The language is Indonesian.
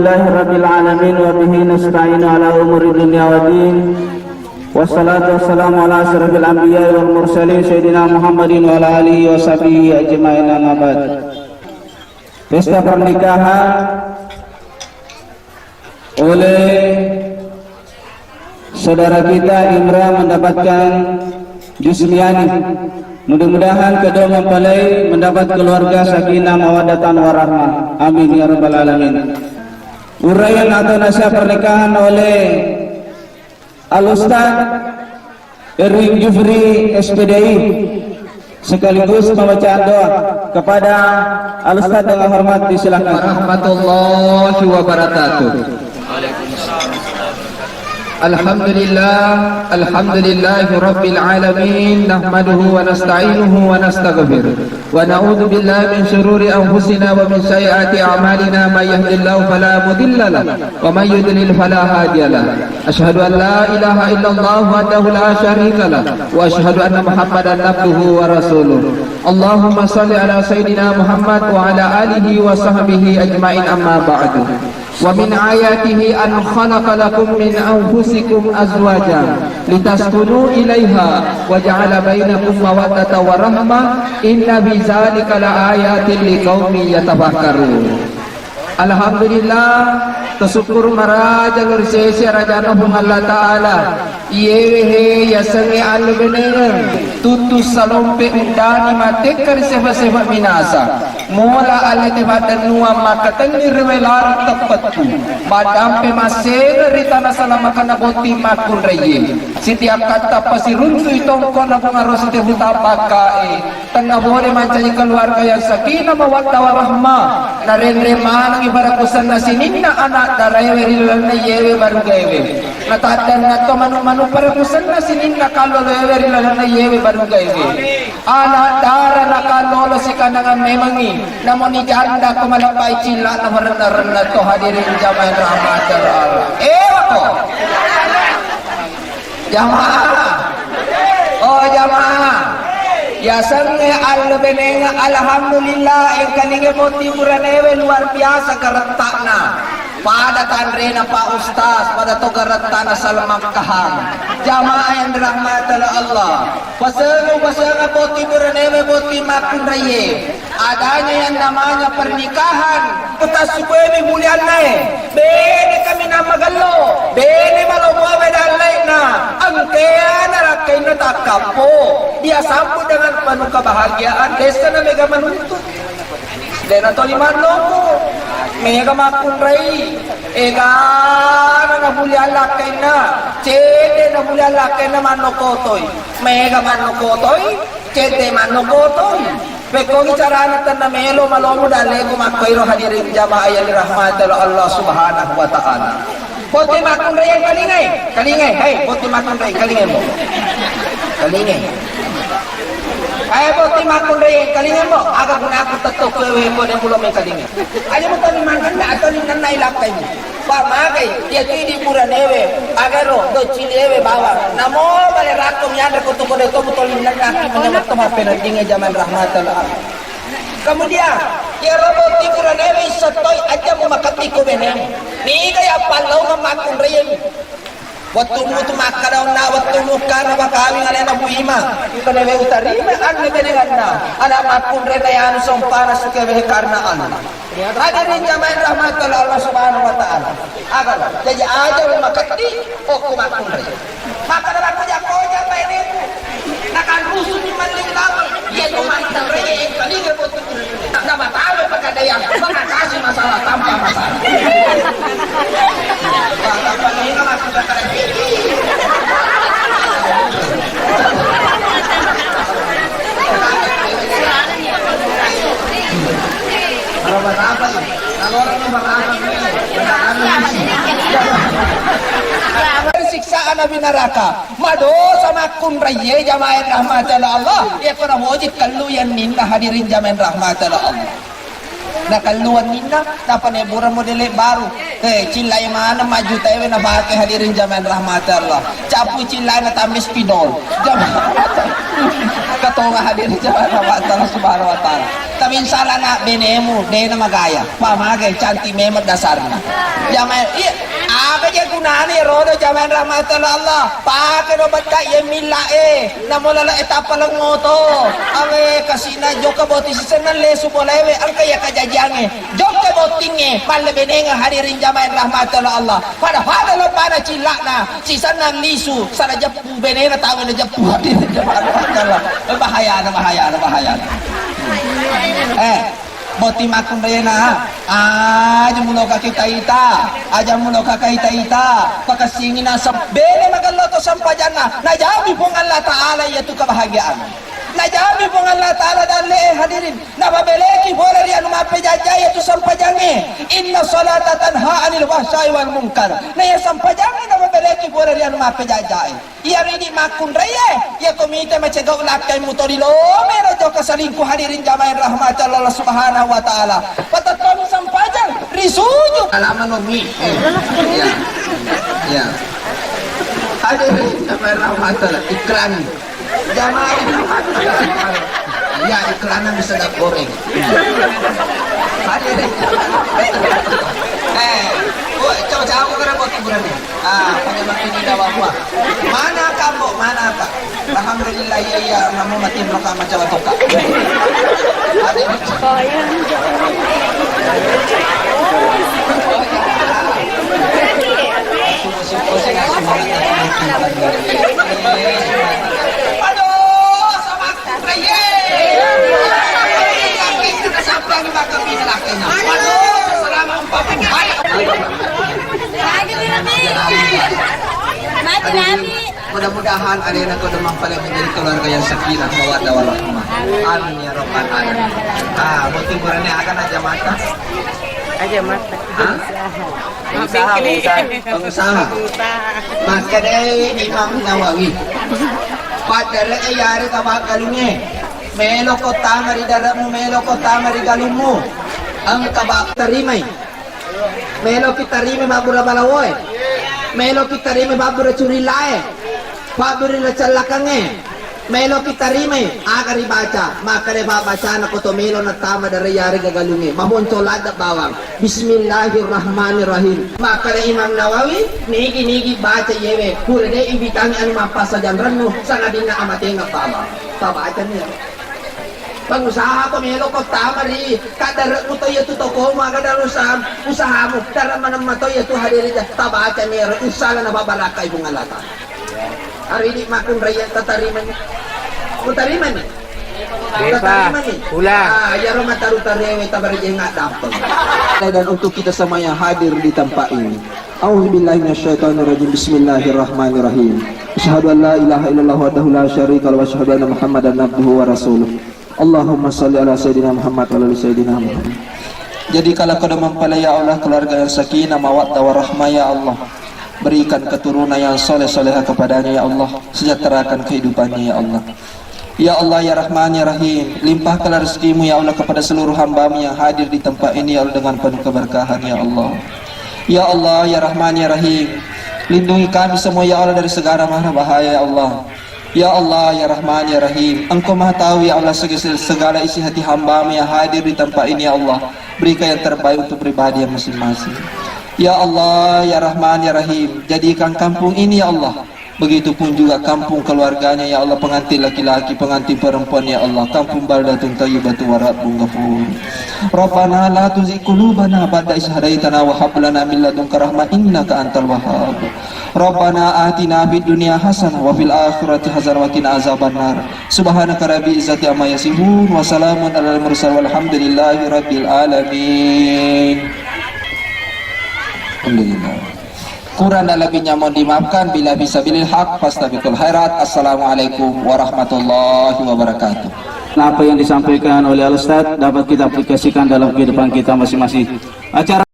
Rabbil alamin wa bihi nasta'inu ala umuri dunya waddin. Wassalatu wassalamu ala asyrafil anbiya wal mursalin sayyidina Muhammadin wa ala alihi wa sahbihi ajma'in, amma ba'd. Pesta pernikahan oleh saudara kita Imra mendapatkan Jusmiani. Mudah-mudahan kedua mempelai mendapat keluarga sakinah mawaddatan warahmah. Amin ya rabbal alamin. Uraian atau nasihat pernikahan oleh Al-Ustaz Erwin Jufri SPDI sekaligus pembacaan doa kepada Al-Ustaz dengan hormat disilakan. Warahmatullahi wabarakatuh. Alhamdulillahi rabbil alamin, nahmaduhu wa nasta'inuhu wa nastaghfiruh wa na'udzu billahi min shururi anfusina wa min sayyiati a'malina, may yahdihillahu fala mudilla lahu wa may yudlil fala hadiya lahu. Asyhadu an la ilaha illallah wahdahu la syarika lahu wa asyhadu anna Muhammadan abduhu wa rasuluh. Allahumma shalli ala sayidina Muhammad wa ala alihi wa sahbihi ajma'in, amma ba'du. Wa min ayatihi an khalaqa lakum min anfusikum azwajan litaskunu ilaiha wa ja'ala bainakum mawaddatan wa rahmah, inna fi dzalika laayatin liqaumin yatafakkarun. Alhamdulillah, tersyukur maraja gersesi rajana hum Allah Ta'ala yewe ya sange alu bener tutus salompe undani mate sefa minasa mola alete badan nuam maka tengir revelar tepatku madampe masere ritana salama kana boti makun reye setiap kata pasti runtu itongko na pengaros te hutapakae tengah boleh mancani keluarga yang sakinah mawaddah warahmah narendre manang ibarat kusan nasininna anak darewe rilana yewe baru gawe natadan nato manu para kusan nasininna kalau lewe rilana yewe baru gawe anak dara nakalo si kanangan memangi namun ijanda kumalapai cila na marana to hadirin jamaah rahmat Allah wako jamaah jamaah ya sange al-benenga alhamdulillah yang kaninge moti muranewe luar biasa karentakna pada tanrena Pak Ustaz pada togaratana salamakkahan jamaah yang dirahmati Allah pasenga moti muranewe moti makun raye adanya yang namanya pernikahan kita sukuemi mulian nae bene kami nama gallo bene malomo bedan lainna angkeana rakaina takapo dia sambut dengan penuh kebahagiaan desa na mega manuntut dena toliman loko mega makun rai ega na bulian lakaina cede na bulian lakaina manokotoy mega manokotoy cede manokotoy Pekogi carana tanna melo malomo dale ko makkairo hadirin jamaah yang dirahmati Allah Subhanahu wa taala. Poti makun ray kalingay hey poti makun ray kalingay mo. Kalingay. Ay poti makun ray kalingay mo aga guna ako tatok wewe ko den bulong kalingay. Ayo mo tani mangan na ato ni nanay lakay mo. Pa magay dia tidi puranewe agaro do cilewe bawa namo bale rakom yanda ko to to butolin na menyebut tomapen dinge zaman rahmatullah. Kemudian ya robot puranewe sotoy aja mo makatiko benem ni kaya palau mamakun rayem waktu mutu makadaw na waktu mukana bakawing alena buima kanewe utarima anne benenganna ana makun redayan sompana sukewe karna an hadirin jamaah rahmatullah Allah Subhanahu wa taala agar jadi aja makati oku makun rayem makadaw ko jako ini nakan rusuh di maling lama dia to makun rayem kali ge botu na batawe pakadayang makasih masalah tanpa masalah siksaan nabi neraka madosa makun raye jamaah rahmat Allah ya para wajib kalluyan ninna hadirin jamaah rahmat Allah nakaluan nina napaneburan mo dili baru cilay mana maju tayo na bakit hadirin jamaah rahmat Allah capu cilay na tamis pidol katonga hadirin jamaah rahmat Allah subhanahu wa ta'ala tapi salah na benemu de na magaya pamagay canti memang dasarnya jamaah iya apa je gunane rodo jamaah rahmat Allah pakai obat kaya mila namulala etapa lang moto awe kasina joka boti sisenan lesu bolewe ang kaya kajajange joka botinge palabenenga hadirin jamaah rahmatullah Allah pada lo pada cilakna sisenan lisu sana japu benena tahu na japu hadirin jamaah rahmatullah bahaya boti makun rena aja mulo ka kita pakasingin na sa bele magaloto sampajana najami pong Allah Ta'ala yaitu kebahagiaan najami pong Allah Ta'ala dan hadirin nababeleki boleh riyan mapejajay yaitu sampajange inna salata tanha anil wahsai wal munkar na ya sampajange nababeleki boleh riyan mapejajay iya rini makun reye ya komite macegau lakay mutorilo meron jo kasalingku hadirin jamaah rahmat Allah subhanahu wa ta'ala pataton sampajang risujuk alaman umi ya hadirin jamaah rahmat Allah iklan jamaah ya iklanan bisa dak goreng hadirin coba aku kena buat hiburan nih punya makin indah wabah mana kamu mana kak alhamdulillah ya kamu mati mereka macam toka aduh sama reye sampai di bakal ini lakinya aduh selama 40 hari mudah-mudahan ada yang kau demam paling menjadi keluarga yang sakinah mawaddah warahmah amin ya rabbal alamin buat hiburannya akan aja mata pengusaha maka dari Imam Nawawi padahal ayari kabak kalungnya melo ko tamari daramu melo ko tamari galungmu ang kabak tarimay melo kita rime mabura balawoy melo kita rime mabura curilae mabura na calakange melo kita rime akari baca makare baca na ko to melo na tama dari yari gagalungi mamonto lada bawang bismillahirrahmanirrahim makare Imam Nawawi nigi baca yewe kurede ibitangi anu mapasa janranu sangadina amatenga bawang baca niya pengusaha ko melo ko tamari kadar mo to yetu toko mo kadar usaha mo dara manam mato yetu hadiri tabaca ni insala na babarakay mong alata ari di makun rayan tatariman utariman ni tatariman ni ya roma tarutarewe tabarje nga dapat dan untuk kita semua yang hadir di tempat ini a'udzubillahi minasyaitonirrajim bismillahirrahmanirrahim asyhadu an la ilaha illallah wahdahu la syarika lahu wa asyhadu anna muhammadan abduhu wa rasuluh Allahumma salli ala Sayyidina Muhammad wa ala Sayyidina Muhammad. Jadi kalau kau mempelai ya Allah keluarga yang sakinah mawaddah warahmah ya Allah, berikan keturunan yang soleh-solehah kepadanya ya Allah, sejahterakan kehidupannya ya Allah. Ya Allah ya Rahman ya Rahim, limpahkanlah rezekimu ya Allah kepada seluruh hamba-Mu yang hadir di tempat ini ya Allah dengan penuh keberkahan ya Allah. Ya Allah ya Rahman ya Rahim, lindungi kami semua ya Allah dari segala mara bahaya ya Allah. Ya Allah ya Rahman ya Rahim, Engkau Maha tahu ya Allah segala isi hati hamba-Mu yang hadir di tempat ini ya Allah, berikan yang terbaik untuk pribadi yang masing-masing. Ya Allah ya Rahman ya Rahim, jadikan kampung ini ya Allah, begitupun juga kampung keluarganya ya Allah, pengantin laki-laki, pengantin perempuan ya Allah, kampung baldatun thayyibatu wa rabbun ghafur. Rabbana la tuzigh qulubana ba'da idh hadaitana wa hab lana min ladunka rahmah innaka antal wahhab. Rabbana atina fid dunya hasanah wa fil akhirati hasanah wa qina azabannar. Subhanaka rabbil izzati amma yasifun wa salamun alal mursalin walhamdulillahi rabbil alamin. Alhamdulillah. Kurang dan lebihnya mohon dimaafkan, bila bisa bilil haq fastabiqul khairat. Assalamualaikum warahmatullahi wabarakatuh. Apa yang disampaikan oleh Al-Ustaz dapat kita aplikasikan dalam kehidupan kita masing-masing. Acara